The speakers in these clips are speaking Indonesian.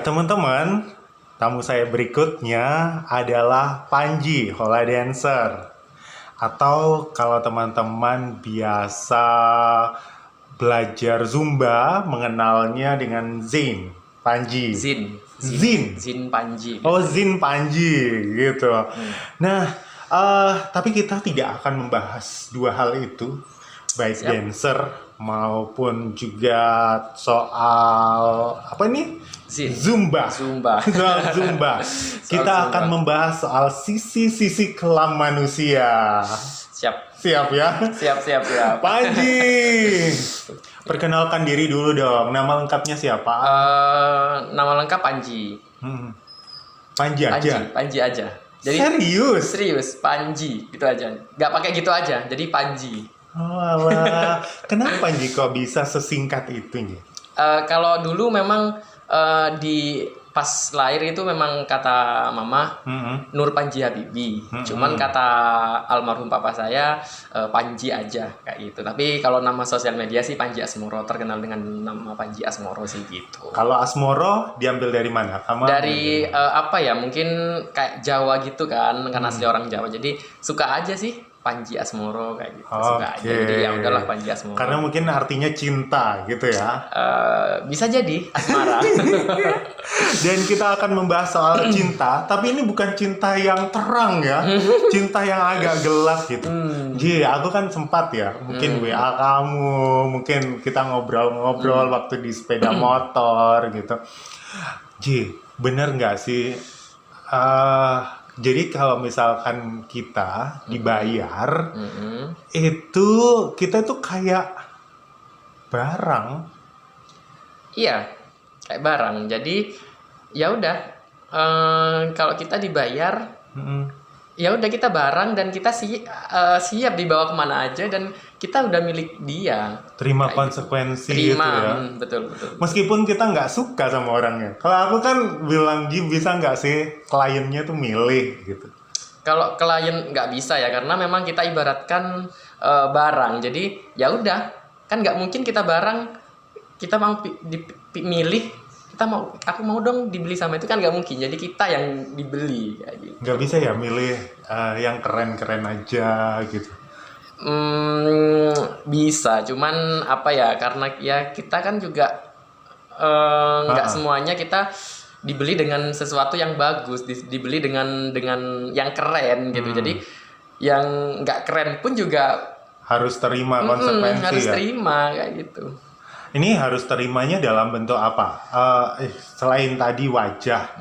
Teman-teman, tamu saya berikutnya adalah Panji, hula dancer. Atau kalau teman-teman biasa belajar Zumba, mengenalnya dengan Zain. Panji. Zin. Zin Panji. Oh, Zin Panji, gitu. Nah, tapi kita tidak akan membahas dua hal itu, baik Siap. dancer maupun juga soal apa nih? Zin. Zumba. Soal Zumba. Kita Zumba. akan membahas soal sisi-sisi kelam manusia. Siap. Siap ya? Siap. Panji, perkenalkan diri dulu dong. Nama lengkapnya siapa? Nama lengkap Panji. Panji aja. Panji aja. Jadi serius Panji gitu aja. Gak pakai gitu aja. Jadi Panji. Oh alah. Kenapa Panji kok bisa sesingkat itu nih? Kalau dulu memang di pas lahir itu memang kata mama Nur Panji Habibi. Cuman kata almarhum papa saya Panji aja kayak gitu. Tapi kalau nama sosial media sih Panji Asmoro, terkenal dengan nama Panji Asmoro sih gitu. Kalau Asmoro diambil dari mana? Dari apa ya? Mungkin kayak Jawa gitu kan, karena asli orang Jawa. Jadi suka aja sih Panji Asmoro kayak gitu. Suka aja. Jadi ya udahlah Panji Asmoro. Karena mungkin artinya cinta gitu ya. Bisa jadi asmara. Dan kita akan membahas soal cinta, tapi ini bukan cinta yang terang ya, cinta yang agak gelap gitu. Ji, aku kan sempat ya, mungkin WA kamu, mungkin kita ngobrol-ngobrol waktu di sepeda motor gitu. Ji, bener nggak sih? Jadi kalau misalkan kita dibayar, itu kita tuh kayak barang. Iya, kayak barang. Jadi ya udah, kalau kita dibayar, ya udah kita barang dan kita siap dibawa kemana aja dan kita udah milik dia. Terima Kayak konsekuensi gitu. gitu ya. Betul. Meskipun kita nggak suka sama orangnya. Kalau aku kan bilang, Ji, bisa nggak sih kliennya tuh milih gitu. Kalau klien nggak bisa ya, karena memang kita ibaratkan barang. Jadi ya udah, kan nggak mungkin kita barang kita mau milih, aku mau dong dibeli sama itu, kan nggak mungkin. Jadi kita yang dibeli kayak gitu. Nggak bisa ya milih yang keren-keren aja gitu. Bisa, cuman apa ya, karena ya kita kan juga nggak semuanya kita dibeli dengan sesuatu yang bagus, dibeli dengan yang keren gitu. Jadi yang nggak keren pun juga harus terima konsekuensi harus ya. terima kayak gitu. Ini harus terimanya dalam bentuk apa? Selain tadi wajah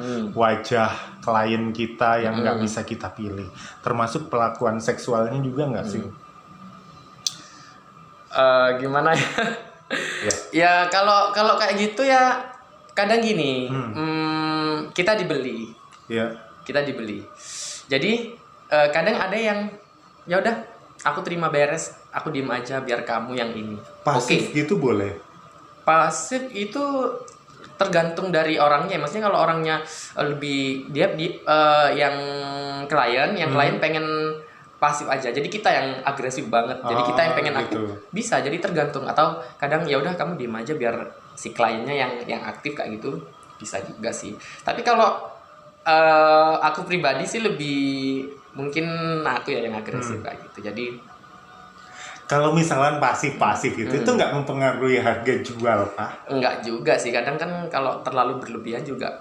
klien kita yang nggak bisa kita pilih, termasuk pelakuan seksualnya juga nggak sih? Gimana ya? Ya kalau kayak gitu ya kadang gini, kita dibeli. Ya. Kita dibeli. Jadi kadang ada yang ya udah, aku terima beres, aku diem aja biar kamu yang ini. Pasif gitu boleh. Pasif itu tergantung dari orangnya. Maksudnya kalau orangnya lebih yang klien pengen pasif aja. Jadi kita yang agresif banget. Jadi kita yang pengen gitu. Bisa. Jadi tergantung, atau kadang ya udah kamu diem aja biar si kliennya yang aktif kayak gitu. Bisa juga sih. Tapi kalau aku pribadi sih lebih mungkin aku ya yang agresif kayak gitu. Jadi kalau misalnya pasif itu nggak mempengaruhi harga jual, Pak? enggak juga sih. Kadang kan kalau terlalu berlebihan juga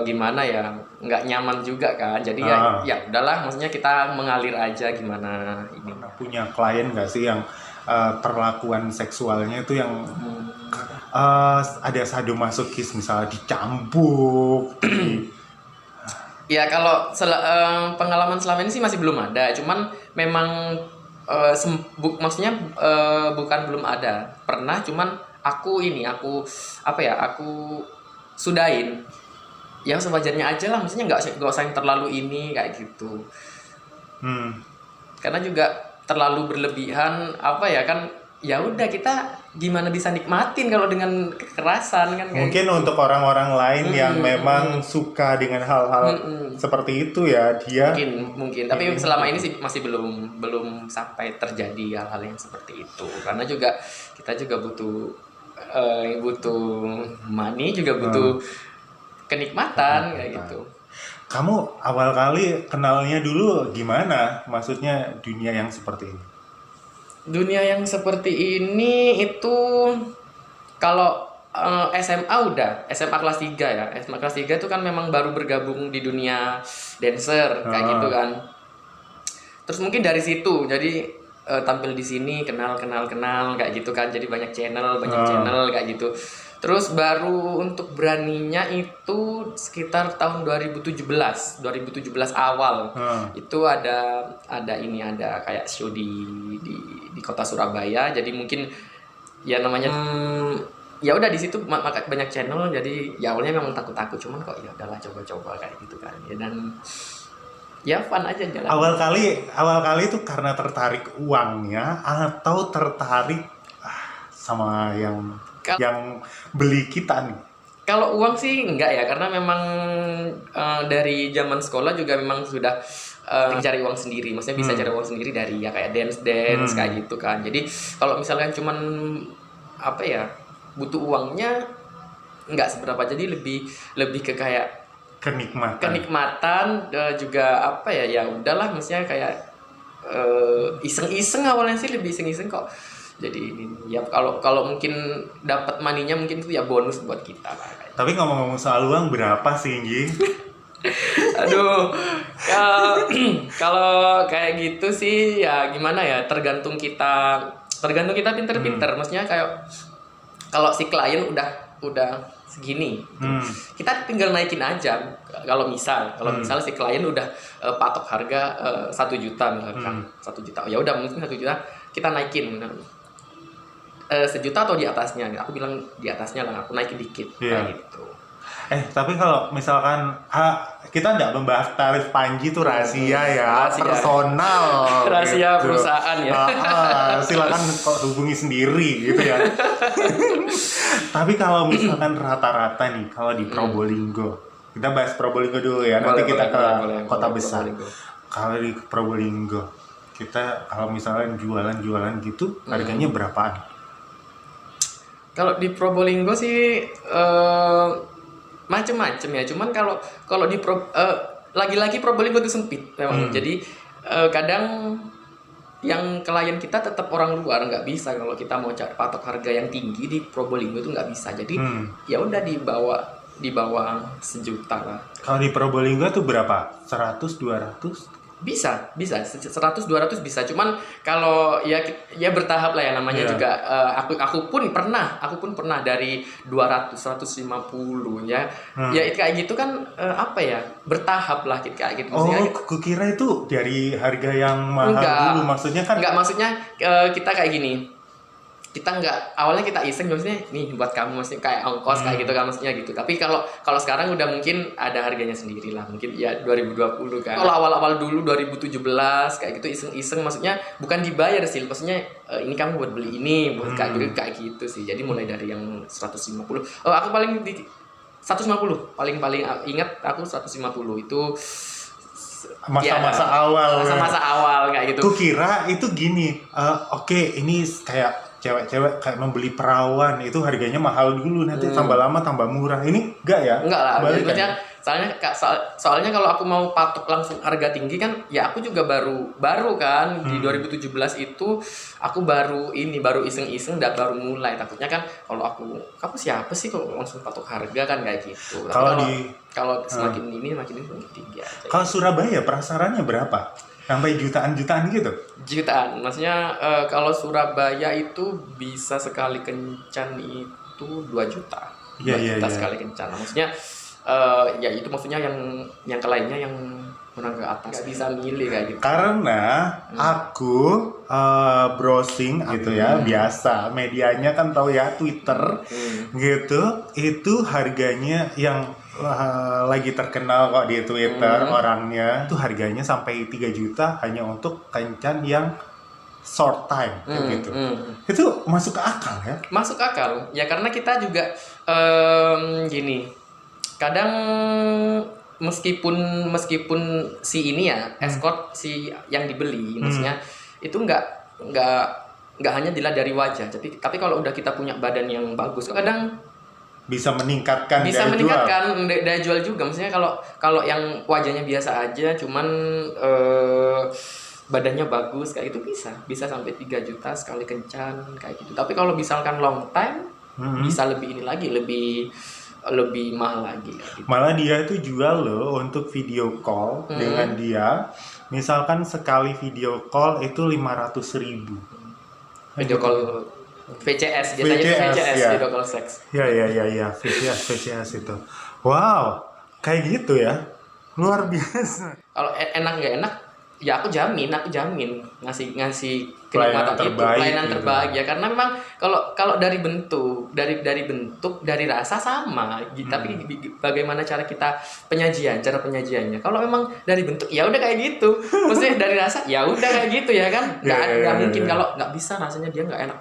gimana ya, nggak nyaman juga kan. Jadi ya udahlah, maksudnya kita mengalir aja gimana ini. Punya klien nggak sih yang perlakuan seksualnya itu yang ada sadomasokis, misalnya dicambuk? Ya kalau pengalaman selama ini sih masih belum ada. Cuman memang maksudnya bukan belum ada, pernah, cuman aku sudahin yang sewajarnya aja lah, maksudnya nggak usah yang terlalu ini kayak gitu. Karena juga terlalu berlebihan kan, ya udah, kita gimana bisa nikmatin kalau dengan kekerasan kan. Mungkin gitu. Untuk orang-orang lain yang memang suka dengan hal-hal seperti itu ya, dia mungkin tapi selama ini sih masih belum sampai terjadi hal-hal yang seperti itu. Karena juga kita juga butuh money, juga butuh kenikmatan kayak gitu. Kamu awal kali kenalnya dulu gimana? Maksudnya dunia yang seperti ini? Dunia yang seperti ini itu kalau SMA SMA kelas 3 ya. SMA kelas 3 itu kan memang baru bergabung di dunia dancer kayak gitu kan. Terus mungkin dari situ jadi tampil di sini kenal kayak gitu kan. Jadi banyak channel kayak gitu. Terus baru untuk beraninya itu sekitar tahun 2017 awal. Itu ada kayak show di kota Surabaya. Jadi mungkin ya namanya ya udah di situ banyak channel, jadi ya awalnya memang takut cuman kok ya udahlah coba kayak gitu kan. Ya dan ya fun aja jalan. Awal kali itu karena tertarik uangnya atau tertarik sama yang beli kita nih? Kalau uang sih enggak ya, karena memang dari zaman sekolah juga memang sudah cari uang sendiri. Maksudnya bisa cari uang sendiri dari ya kayak dance kayak gitu kan. Jadi kalau misalkan cuman apa ya butuh uangnya nggak seberapa, jadi lebih ke kayak kenikmatan juga apa ya udahlah, maksudnya kayak iseng-iseng awalnya sih, lebih iseng-iseng kok. Jadi ya kalau mungkin dapat maninya mungkin itu ya bonus buat kita lah. Tapi ngomong-ngomong soal uang, berapa sih Nggi? Aduh, kalau kayak gitu sih ya gimana ya, tergantung kita pinter-pinter. Maksudnya kayak kalau si klien udah segini, kita tinggal naikin aja. Kalau misal si klien udah patok harga 1 juta misalkan, 1 juta, ya udah mungkin 1 juta kita naikin. 1 juta atau di atasnya, aku bilang di atasnya lah, aku naikin dikit kayak gitu. Tapi kalau misalkan kita nggak membahas tarif Panji itu rahasia ya, personal, rahasia gitu. Perusahaan ya. Silakan hubungi sendiri gitu ya. Tapi kalau misalkan rata-rata nih, kalau di Probolinggo, kita bahas Probolinggo dulu ya, nanti kita ke kota besar. Kalau di Probolinggo, kita kalau misalnya jualan gitu, harganya berapaan? Kalau di Probolinggo sih macem-macem ya. Cuman kalau di lagi-lagi Probolinggo itu sempit memang. Jadi kadang yang klien kita tetap orang luar, nggak bisa kalau kita mau patok harga yang tinggi di Probolinggo itu nggak bisa. Jadi ya udah di bawah 1 juta lah. Kalau di Probolinggo tuh berapa? 100, 200? Bisa 100 200 bisa. Cuman kalau ya bertahap lah ya namanya juga. Aku pun pernah dari 200 150 ya. Ya kayak gitu kan apa ya, bertahap lah kayak gitu. Kukira itu dari harga yang mahal dulu, maksudnya kan? Enggak, maksudnya kita kayak gini. Kita awalnya kita iseng, maksudnya nih buat kamu, maksudnya kayak ongkos kayak gitu kan, maksudnya gitu. Tapi kalau sekarang udah mungkin ada harganya sendiri lah, mungkin ya 2020 kan. Kalau awal-awal dulu 2017 kayak gitu iseng-iseng, maksudnya bukan dibayar sih, maksudnya ini kamu buat beli ini, buat kayak gitu sih. Jadi mulai dari yang 150. Aku paling di 150, paling ingat aku 150 itu masa-masa awal. Masa-masa awal kayak gitu. Kukira itu gini, ini kayak cewek-cewek kayak membeli perawan, itu harganya mahal dulu, nanti tambah lama tambah murah. Ini enggak ya? Enggak lah, maksudnya soalnya kalau aku mau patok langsung harga tinggi kan, ya aku juga baru kan di 2017 itu aku baru iseng-iseng dan baru mulai. Takutnya kan kalau kamu siapa sih kalau langsung patok harga kan kayak gitu. Kalau semakin ini semakin tinggi aja. Kalau Surabaya prasarannya berapa? Sampai jutaan-jutaan gitu? Jutaan, maksudnya kalau Surabaya itu bisa sekali kencan itu 2 juta. 2 juta sekali kencan. Maksudnya ya itu maksudnya yang ke lainnya yang menang ke atas. Gak bisa milih kayak gitu. Karena aku browsing gitu ya, biasa medianya kan tahu ya, Twitter gitu, itu harganya yang lagi terkenal kok di Twitter orangnya itu harganya sampai 3 juta hanya untuk kencan yang short time gitu. Itu masuk ke akal ya? Masuk akal ya, karena kita juga gini, kadang meskipun si ini ya escort si yang dibeli, maksudnya itu nggak hanya dilihat dari wajah, tapi kalau udah kita punya badan yang bagus, kadang bisa meningkatkan bisa daya meningkatkan daya jual juga. Maksudnya kalau yang wajahnya biasa aja cuman badannya bagus kayak itu bisa sampai 3 juta sekali kencan kayak gitu. Tapi kalau misalkan long time bisa lebih ini lagi, lebih mahal lagi kayak gitu. Malah dia itu jual loh untuk video call dengan dia. Misalkan sekali video call itu 500.000. Video call VCS, biasanya VCS ya. video call seks. Ya, VCS itu. Wow, kayak gitu ya. Luar biasa. Kalau enak nggak enak, ya aku jamin ngasih kenikmatan itu, pelayanan gitu. terbaik ya. Karena memang kalau dari bentuk, dari rasa sama, tapi bagaimana cara cara penyajiannya. Kalau memang dari bentuk, ya udah kayak gitu. Maksudnya dari rasa, ya udah kayak gitu ya kan. Nggak mungkin kalau nggak bisa rasanya dia nggak enak,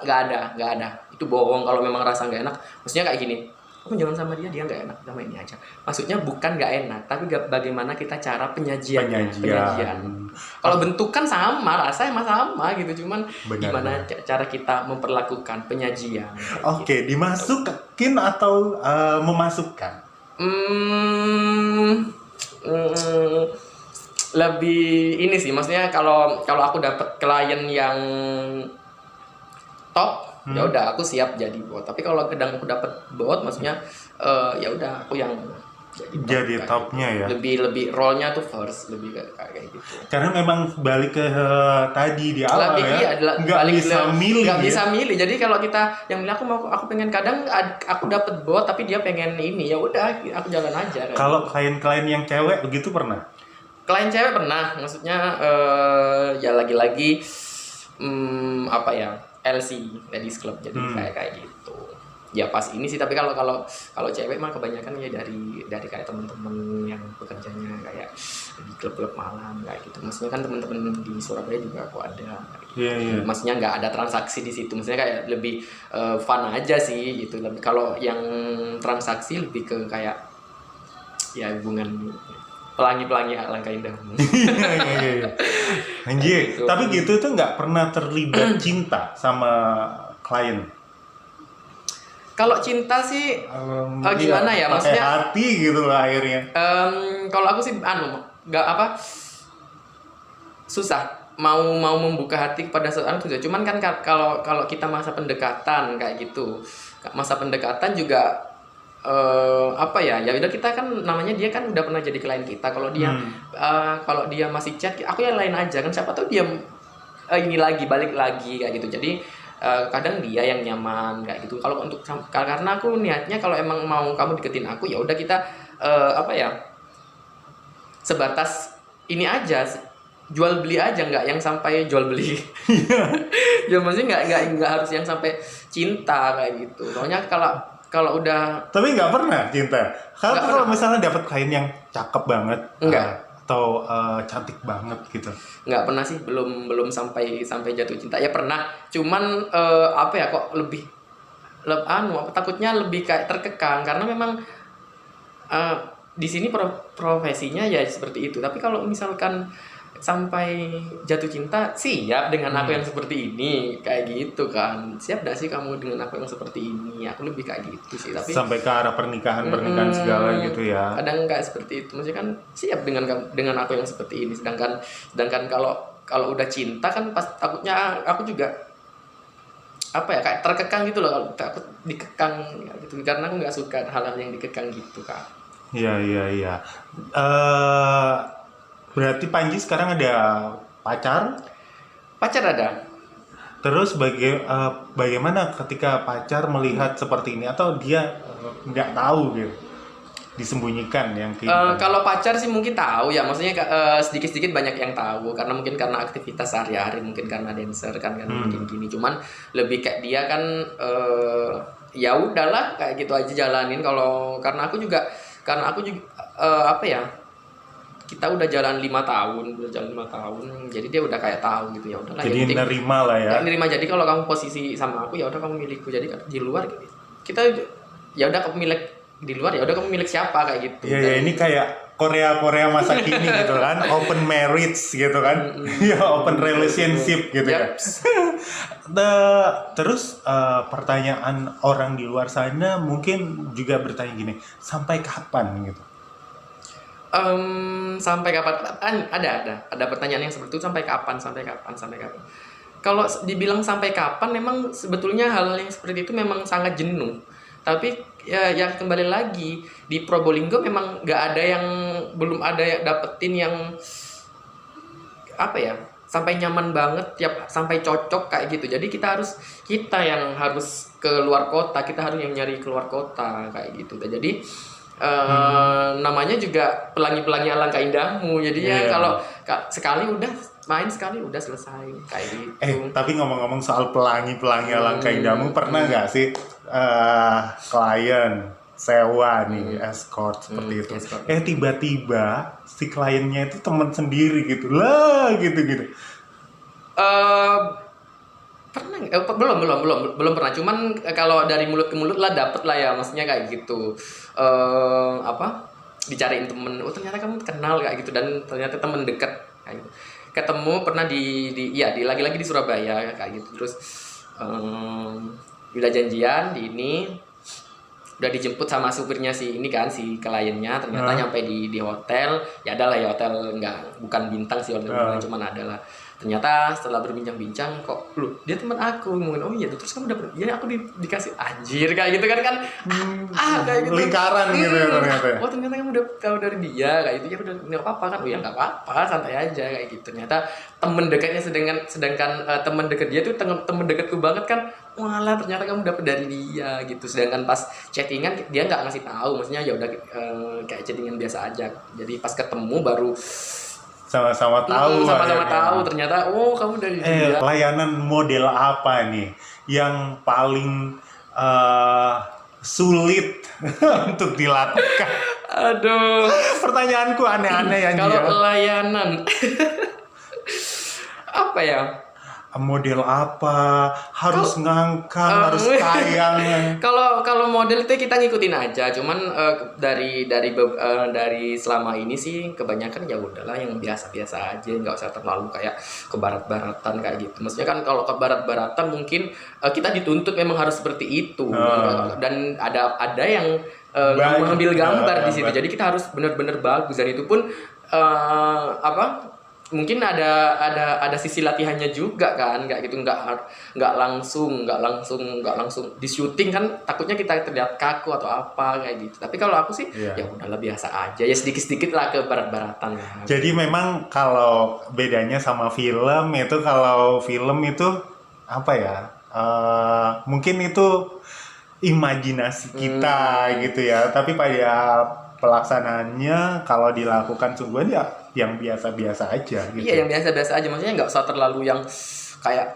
nggak ada. Itu bohong kalau memang rasa nggak enak. Maksudnya kayak gini. Kamu jangan sama dia nggak enak, sama ini aja. Maksudnya bukan nggak enak, tapi bagaimana kita cara penyajian. Kalau bentuk kan sama, rasa emang sama gitu, cuman gimana cara kita memperlakukan penyajian. Oke, dimasukin atau memasukkan? Lebih ini sih, maksudnya kalau aku dapat klien yang top, ya udah aku siap jadi bot. Tapi kalau kadang aku dapat bot, maksudnya ya udah aku yang jadi topnya gitu. Ya. Lebih role-nya tuh first, lebih kayak gitu. Karena memang balik ke tadi di awal nggak bisa milih. Jadi kalau kita yang bilang aku pengen, kadang aku dapat bot tapi dia pengen ini, ya udah aku jalan aja. Kalau klien-klien yang cewek begitu pernah? Klien cewek pernah, maksudnya ya lagi-lagi apa ya? LC, Ladies Club, jadi kayak gitu. Ya pas ini sih, tapi kalau cewek mah kebanyakan ya dari kayak teman-teman yang bekerjanya kayak di klub-klub malam kayak gitu. Maksudnya kan teman-teman di Surabaya juga aku ada. Gitu. Yeah. Maksudnya nggak ada transaksi di situ. Maksudnya kayak lebih fun aja sih gitu. Lebih kalau yang transaksi lebih ke kayak ya hubungan pelangi alangkah indah. Anjir, gitu. Tapi gitu tuh nggak pernah terlibat cinta sama klien. Kalau cinta sih gimana ya, maksudnya hati gitu lah akhirnya. Kalau aku sih nggak susah mau membuka hati kepada seseorang tuh. Cuman kan kalau kita masa pendekatan kayak gitu, masa pendekatan juga ya udah, kita kan namanya dia kan udah pernah jadi klien kita. Kalau dia masih chat, aku yang lain aja kan, siapa tahu dia ini lagi balik lagi kayak gitu. Jadi kadang dia yang nyaman kayak gitu. Kalau karena aku niatnya kalau emang mau kamu deketin aku, ya udah kita sebatas ini aja, jual beli aja, nggak yang sampai jual beli. Ya maksudnya nggak harus yang sampai cinta kayak gitu. Soalnya kalau udah, tapi nggak pernah cinta. Kalau misalnya dapat klien yang cakep banget, atau cantik banget gitu, nggak pernah sih, belum sampai jatuh cinta. Ya pernah, cuman kok lebih takutnya lebih kayak terkekang, karena memang di sini profesinya ya seperti itu. Tapi kalau misalkan sampai jatuh cinta, siap dengan aku yang seperti ini kayak gitu kan. Siap gak sih kamu dengan aku yang seperti ini? Aku lebih kayak gitu sih. Tapi sampai ke arah pernikahan segala gitu ya. Kadang kayak seperti itu. Maksudnya kan siap dengan aku yang seperti ini. Sedangkan kalau udah cinta kan pas takutnya aku juga kayak terkekang gitu loh. Kalau takut dikekang gitu, karena aku nggak suka hal-hal yang dikekang gitu kan. Iya. Berarti Panji sekarang ada pacar? Pacar ada. Terus bagaimana ketika pacar melihat seperti ini, atau dia nggak tahu gitu, disembunyikan yang kayak kalau pacar sih mungkin tahu ya, maksudnya sedikit-sedikit banyak yang tahu, karena mungkin karena aktivitas sehari-hari, mungkin karena dancer kan mungkin gini. Cuman lebih kayak dia kan ya udahlah kayak gitu aja jalanin. Karena aku juga kita udah jalan 5 tahun, jadi dia udah kayak tahu gitu, ya udahlah. Jadi nerima lah ya. Nerima. Jadi kalau kamu posisi sama aku, ya udah kamu milikku. Jadi di luar kita ya udah kamu milik di luar, ya udah kamu milik siapa kayak gitu. Iya, ini kayak Korea masa kini gitu kan, open marriage gitu kan, ya open relationship gitu kan. Terus pertanyaan orang di luar sana mungkin juga bertanya gini, sampai kapan gitu? Sampai kapan? Ada pertanyaan yang seperti itu, sampai kapan? Kalau dibilang sampai kapan, memang sebetulnya hal yang seperti itu memang sangat jenuh. Tapi ya kembali lagi di Probolinggo memang belum ada yang dapetin yang apa ya, sampai nyaman banget, sampai cocok kayak gitu. Jadi kita yang harus ke luar kota, kita harus yang nyari keluar kota kayak gitu. Jadi namanya juga pelangi-pelangi alangkah indahmu. Jadinya kalau sekali udah main, sekali udah selesai kayak gitu. Tapi ngomong-ngomong soal pelangi-pelangi alangkah indahmu, pernah nggak sih klien sewa nih escort seperti itu? Escort. Tiba-tiba si kliennya itu teman sendiri gitu lah, gitu. Pernah nggak? Belum pernah. Cuman kalau dari mulut ke mulut lah dapet lah ya, maksudnya kayak gitu. Dicariin temen, oh ternyata kamu kenal kayak gitu, dan ternyata temen deket kayak gitu. Ketemu pernah lagi-lagi di Surabaya kayak gitu. Terus udah janjian udah dijemput sama supirnya si kliennya. Ternyata nyampe di hotel, ya adalah ya hotel bukan bintang sih, hotel cuman adalah. Ternyata setelah berbincang-bincang, kok lu dia teman aku, ngomongin oh iya terus kamu dapet, ya aku dikasih anjir kayak gitu kan kayak gitu, lingkaran gitu ya ternyata. Oh ternyata kamu udah tahu dari dia kayak gitu, ya udah nggak apa-apa kan, oh ya nggak apa-apa, santai aja kayak gitu. Ternyata temen dekatnya, sedangkan temen dekat dia tuh temen dekatku banget kan, walah ternyata kamu dapet dari dia gitu. Sedangkan pas chattingan dia nggak ngasih tahu, maksudnya ya udah kayak chattingan biasa aja. Jadi pas ketemu baru sama-sama tahu ternyata oh kamu dari dia. Layanan model apa nih yang paling sulit untuk dilakukan? Aduh, pertanyaanku aneh-aneh ya. Kalau layanan apa ya? Model apa, harus ngangkang, harus tayang. Kalau model itu kita ngikutin aja, cuman dari selama ini sih kebanyakan ya udahlah yang biasa-biasa aja, nggak usah terlalu kayak ke barat-baratan kayak gitu. Maksudnya kan kalau ke barat-baratan mungkin kita dituntut memang harus seperti itu, dan ada yang mengambil gambar di situ, jadi kita harus benar-benar bagus, dan itu pun mungkin ada sisi latihannya juga kan, nggak gitu, nggak langsung di syuting kan, takutnya kita terlihat kaku atau apa kayak gitu. Tapi kalau aku sih ya udahlah biasa aja, ya sedikit lah ke barat-baratan. Jadi memang kalau bedanya sama film itu, kalau film itu apa ya, mungkin itu imajinasi kita gitu ya, tapi pada pelaksanaannya kalau dilakukan sungguhan ya yang biasa-biasa aja gitu. Iya, yang biasa-biasa aja, maksudnya nggak usah terlalu yang kayak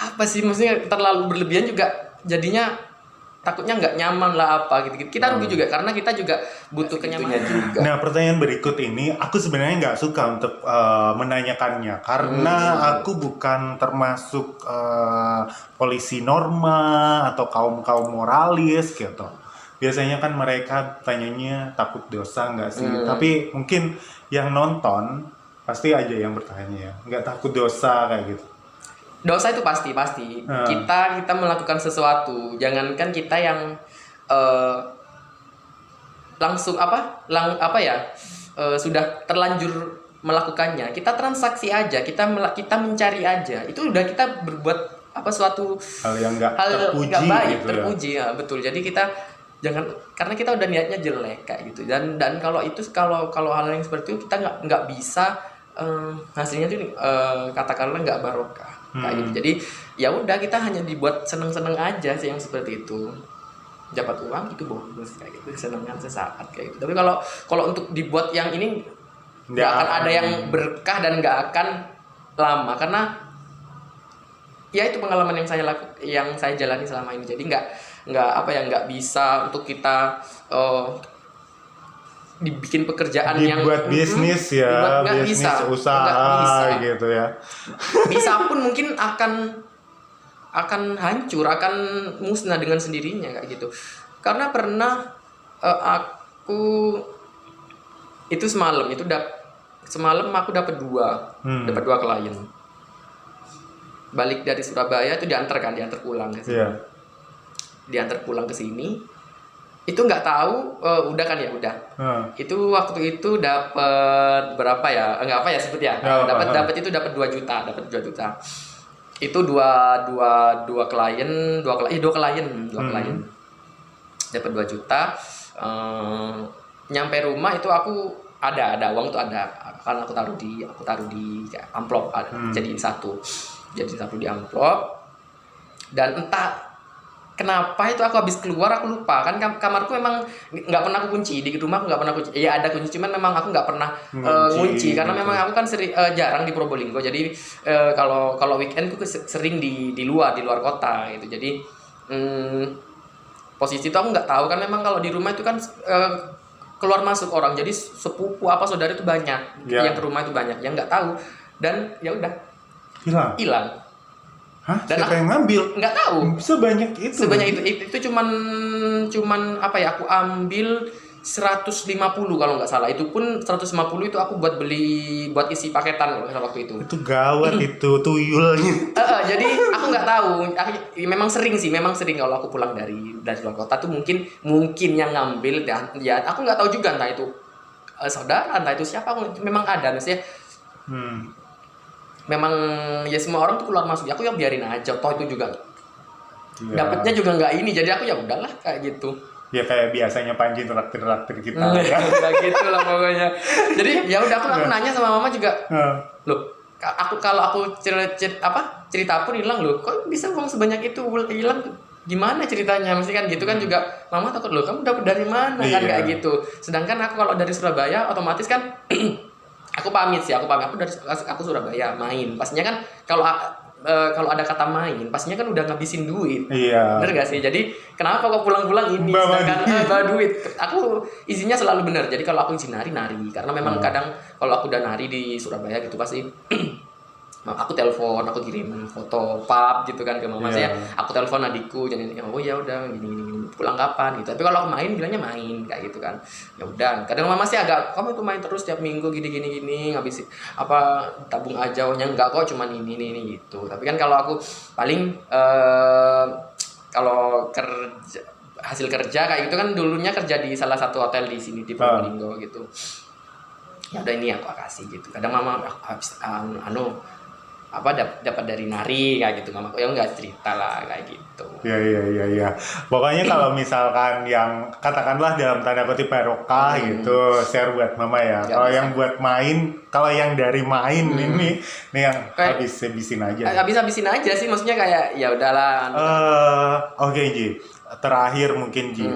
apa sih, maksudnya terlalu berlebihan juga jadinya takutnya nggak nyaman lah apa gitu. Kita rugi juga karena kita juga butuh kenyamanan juga. Nah, pertanyaan berikut ini aku sebenarnya nggak suka untuk menanyakannya karena aku bukan termasuk polisi norma atau kaum moralis gitu. Biasanya kan mereka tanyanya takut dosa nggak sih? Tapi mungkin yang nonton pasti aja yang bertanya ya, nggak takut dosa kayak gitu. Dosa itu pasti. Kita melakukan sesuatu, jangankan kita yang langsung sudah terlanjur melakukannya. Kita transaksi aja, kita mencari aja, itu udah kita berbuat suatu hal yang nggak baik, gitu terpuji ya, betul. Jadi kita jangan, karena kita udah niatnya jelek kayak gitu, dan kalau hal yang seperti itu kita nggak bisa hasilnya tuh katakanlah nggak barokah kayak gitu. Jadi ya udah, kita hanya dibuat seneng-seneng aja sih yang seperti itu, dapat uang itu bonus kayak gitu, senengan sesaat kayak gitu. Tapi kalau untuk dibuat yang ini nggak akan ada yang berkah dan nggak akan lama, karena ya itu pengalaman yang saya jalani selama ini. Jadi nggak bisa untuk kita dibikin pekerjaan dibuat bisnis ya, bisnis bisa, usaha gitu ya. Bisa pun mungkin akan hancur, akan musnah dengan sendirinya kayak gitu. Karena pernah aku Itu semalam aku dapat dua klien. Balik dari Surabaya itu diantar pulang ke sini. Diantar pulang ke sini. Itu nggak tahu, udah kan ya udah. Itu waktu itu dapat berapa ya? Enggak apa ya sebut ya. Dapat 2 juta, Itu dua klien. Dapat 2 juta. Nyampe rumah itu aku ada uang tuh ada, karena aku taruh di amplop, jadiin satu di amplop. Dan entah kenapa itu aku habis keluar aku lupa, kan kamarku memang nggak pernah aku kunci, di rumah aku nggak pernah kunci, ya ada kunci cuman memang aku nggak pernah kunci karena memang aku kan jarang di Probolinggo, jadi kalau weekend aku sering di luar kota gitu. Jadi posisi itu aku nggak tahu kan, memang kalau di rumah itu kan keluar masuk orang, jadi sepupu apa saudara itu banyak, yang ke rumah itu banyak, yang nggak tahu, dan ya udah hilang. Hah? Siapa yang ngambil? Nggak tahu. Sebanyak itu cuman apa ya, aku ambil 150 kalau nggak salah. Itu pun 150 itu aku buat isi paketan kalau nggak salah waktu itu. Itu gawat itu tuyulnya. Jadi aku nggak tahu. Memang sering kalau aku pulang dari luar kota tuh mungkin yang ngambil, dan ya aku nggak tahu juga entah itu saudara, entah itu siapa. Memang ada maksudnya. Memang ya semua orang tuh keluar masuk, aku ya biarin aja, toh itu juga dapatnya juga nggak ini, jadi aku ya udahlah kayak gitu. Ya kayak biasanya Panji traktir kita. Kayak gitu lah pokoknya. Jadi ya udah aku nanya sama mama juga, loh kalau aku cerita pun hilang, loh kok bisa uang sebanyak itu hilang, gimana ceritanya, mesti kan gitu kan juga. Mama takut, loh kamu dapat dari mana kan kayak gitu. Sedangkan aku kalau dari Surabaya otomatis kan aku pamit aku Surabaya main, pastinya kan kalau ada kata main pastinya kan udah ngabisin duit. Bener gak sih? Jadi kenapa kok pulang-pulang ini sedangkan bawa duit? Aku izinnya selalu bener, jadi kalau aku izin nari karena memang kadang kalau aku udah nari di Surabaya gitu pasti aku telepon, aku kirim foto pub gitu kan ke mama saya, aku telepon adikku, jadi oh ya udah gini pulang kapan gitu. Tapi kalau aku main bilangnya main kayak gitu kan. Ya udah, kadang mama sih agak, kamu itu main terus tiap minggu gini ngabisin apa, tabung aja, ohnya enggak kok, cuman ini gitu. Tapi kan kalau aku paling kalau hasil kerja kayak gitu kan, dulunya kerja di salah satu hotel di sini di Probolinggo gitu. Ya udah ini aku kasih gitu. Kadang mama habis dapat dari nari kayak gitu, mama ya nggak cerita lah kayak gitu. Iya. Pokoknya kalau misalkan yang katakanlah dalam tanda kutip barokah gitu, share buat mama ya. Kalau yang buat main, kalau yang dari main ini yang habisin aja. Habisin aja sih, maksudnya kayak ya udahlah. Oke, Ji. Terakhir mungkin Ji.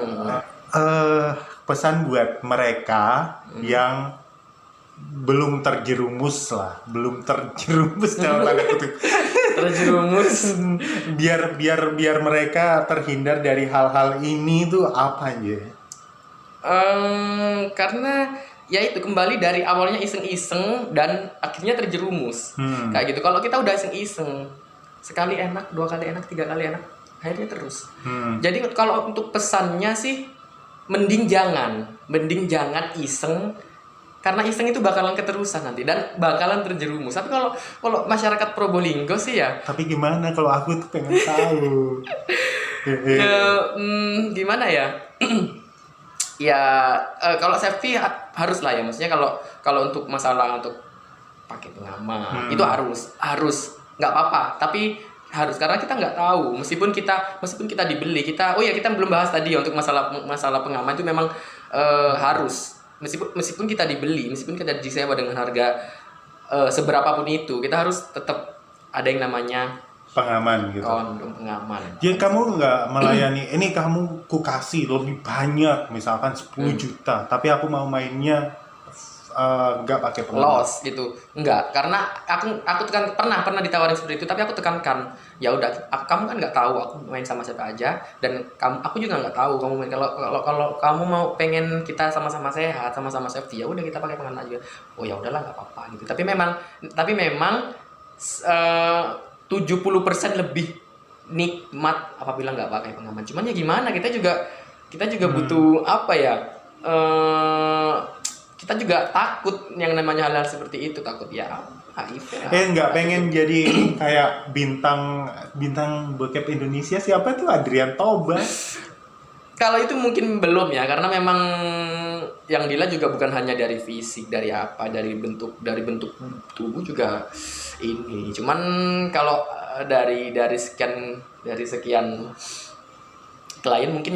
Pesan buat mereka yang belum terjerumus dalam tanda kutip terjerumus biar mereka terhindar dari hal-hal ini tuh apa aja? Karena ya itu kembali dari awalnya iseng-iseng dan akhirnya terjerumus kayak gitu. Kalau kita udah iseng-iseng, sekali enak, 2 kali enak, 3 kali enak, akhirnya terus. Jadi kalau untuk pesannya sih mending jangan iseng, karena iseng itu bakalan keterusan nanti dan bakalan terjerumus. Tapi kalau masyarakat Probolinggo sih ya. Tapi gimana kalau aku tuh pengen tahu? Gimana ya? Ya kalau safety harus lah ya. Maksudnya kalau untuk masalah untuk pakai pengaman itu harus nggak apa-apa. Tapi harus, karena kita nggak tahu. Meskipun kita dibeli, kita belum bahas tadi ya, untuk masalah pengaman itu memang harus. Meskipun kita dibeli, meskipun kita disewa dengan harga seberapapun itu, kita harus tetap ada yang namanya pengaman gitu. Pengaman. Jadi kamu nggak melayani, ini kamu ku kasih lebih banyak, misalkan 10 juta, tapi aku mau mainnya nggak pakai pengaman. Loss gitu. Enggak, karena aku tekan, pernah ditawarin seperti itu, tapi aku tekankan, ya udah, kamu kan nggak tahu aku main sama siapa aja, dan aku juga nggak tahu kamu main. Kalau kamu mau pengen kita sama-sama sehat, sama-sama safety, ya udah kita pakai pengaman aja. Oh ya udahlah, nggak apa-apa gitu. Tapi memang 70% lebih nikmat apabila nggak pakai pengaman. Cuman ya gimana, kita juga butuh apa ya, kita juga takut yang namanya hal-hal seperti itu, takut ya HIV. Nggak pengen jadi kayak bintang bokep Indonesia, siapa tuh, Adrian Toba? Kalau itu mungkin belum ya, karena memang yang dilihat juga bukan hanya dari fisik, dari apa, dari bentuk tubuh juga ini. Cuman kalau dari sekian klien mungkin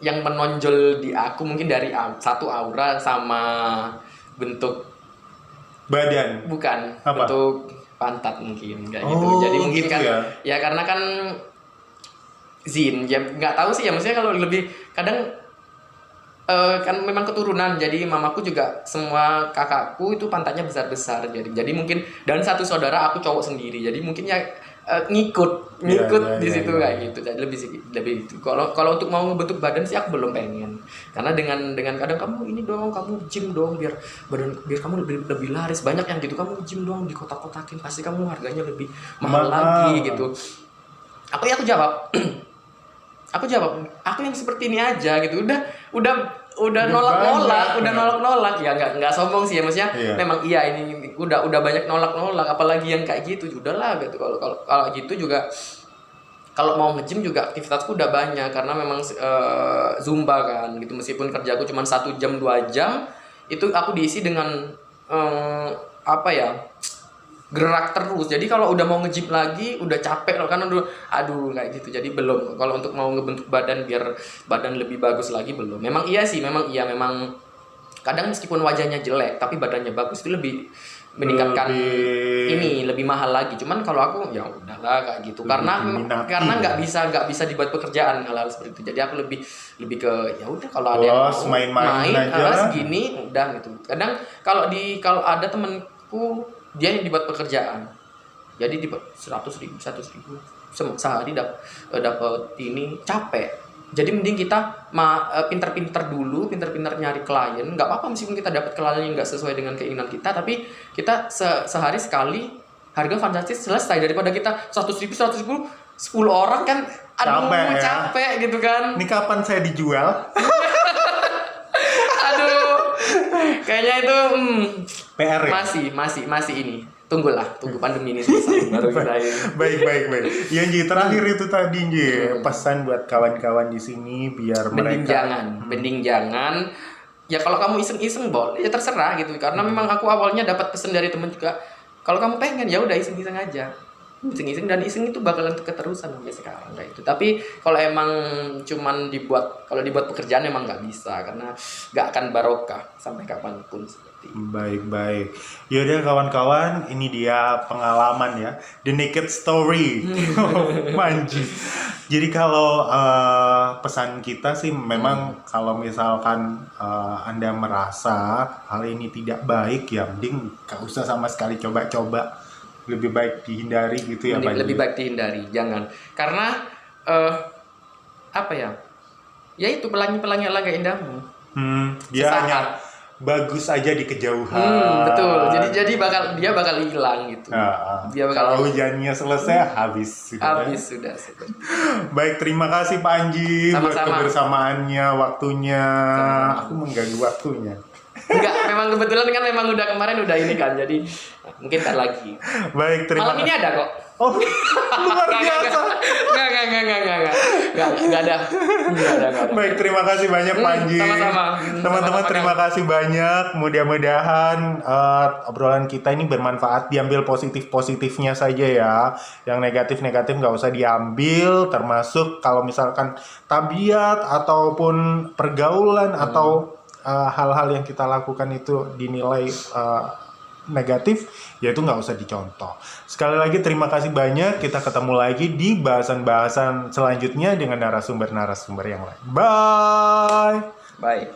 yang menonjol di aku mungkin dari satu aura sama bentuk badan, bukan apa? bentuk pantat mungkin kayak gitu. Oh, Jadi mungkin gitu kan ya karena kan Zin ya nggak tahu sih ya, maksudnya kalau lebih kadang kan memang keturunan, jadi mamaku juga semua kakakku itu pantatnya besar jadi mungkin, dan satu saudara aku cowok sendiri, jadi mungkin ya ngikut di situ kayak gitu. Jadi lebih itu. Kalau untuk mau ngebentuk badan sih aku belum pengen, karena dengan kadang kamu ini dong, kamu gym dong biar kamu lebih laris, banyak yang gitu, kamu gym dong di kotak-kotakin pasti kamu harganya lebih mahal lagi gitu. Aku jawab aku yang seperti ini aja gitu, udah nolak ya, nggak sombong sih ya, maksudnya memang ini udah banyak nolak apalagi yang kayak gitu, udahlah gitu. Kalau gitu juga kalau mau nge-gym juga aktivitasku udah banyak, karena memang zumba kan gitu, meskipun kerjaku cuma 1 jam 2 jam itu aku diisi dengan gerak terus. Jadi kalau udah mau nge-gym lagi udah capek loh, kan aduh kayak gitu. Jadi belum, kalau untuk mau ngebentuk badan biar badan lebih bagus lagi belum. Memang kadang meskipun wajahnya jelek tapi badannya bagus itu lebih meningkatkan lebih mahal lagi. Cuman kalau aku ya udahlah kayak gitu, karena nggak bisa dibuat pekerjaan hal-hal seperti itu. Jadi aku lebih ke ya udah, kalau ada yang mau main segini udah gitu. Kadang kalau ada temenku dia yang dibuat pekerjaan, jadi dibuat 100.000 sehari dapat ini, capek. Jadi mending kita pinter-pinter nyari klien. Nggak apa-apa meskipun kita dapat klien yang nggak sesuai dengan keinginan kita, tapi kita sehari sekali harga fantastis selesai, daripada kita 100.000 10 orang kan capek gitu kan. Ini kapan saya dijual? Aduh, kayaknya itu PR ya? masih ini. Tunggu pandemi ini selesai baru kita ini. Baik. Yang Ji, terakhir itu tadi Ji, pesan buat kawan-kawan di sini biar Mending jangan. Ya kalau kamu iseng-iseng boleh, ya terserah gitu. Karena memang aku awalnya dapat pesan dari teman juga. Kalau kamu pengen ya udah iseng-iseng aja. Iseng-iseng, dan iseng itu bakalan keterusan sampai sekarang kayak itu. Tapi kalau emang cuman dibuat pekerjaan emang nggak bisa, karena nggak akan barokah sampai kapanpun seperti itu. Baik. Yaudah kawan-kawan, ini dia pengalaman ya, the naked story Manji. Jadi kalau pesan kita sih memang kalau misalkan Anda merasa hal ini tidak baik, ya mending gak usah sama sekali coba-coba. Lebih baik dihindari gitu ya, Pak. Lebih baik dihindari, jangan. Karena ya itu pelangi-pelangi alangkah indahmu. Dia hanya bagus aja di kejauhan. Betul. Jadi dia bakal hilang gitu. Kalau hujannya selesai habis sudah. Baik, terima kasih Pak Anji buat kebersamaannya, waktunya. Aku mengganggu waktunya. Enggak, memang kebetulan kan udah kemarin udah ini kan, jadi mungkin ntar lagi. Baik, terima kasih. Malam ini ada kok. Oh, luar biasa. Enggak ada. Baik, terima kasih banyak Panji. Sama-sama. Teman-teman, terima kasih banyak. Mudah-mudahan obrolan kita ini bermanfaat. Diambil positif-positifnya saja ya. Yang negatif-negatif nggak usah diambil. Termasuk kalau misalkan tabiat ataupun pergaulan atau hal-hal yang kita lakukan itu dinilai negatif, ya itu nggak usah dicontoh. Sekali lagi terima kasih banyak. Kita ketemu lagi di bahasan-bahasan selanjutnya dengan narasumber-narasumber yang lain. Bye.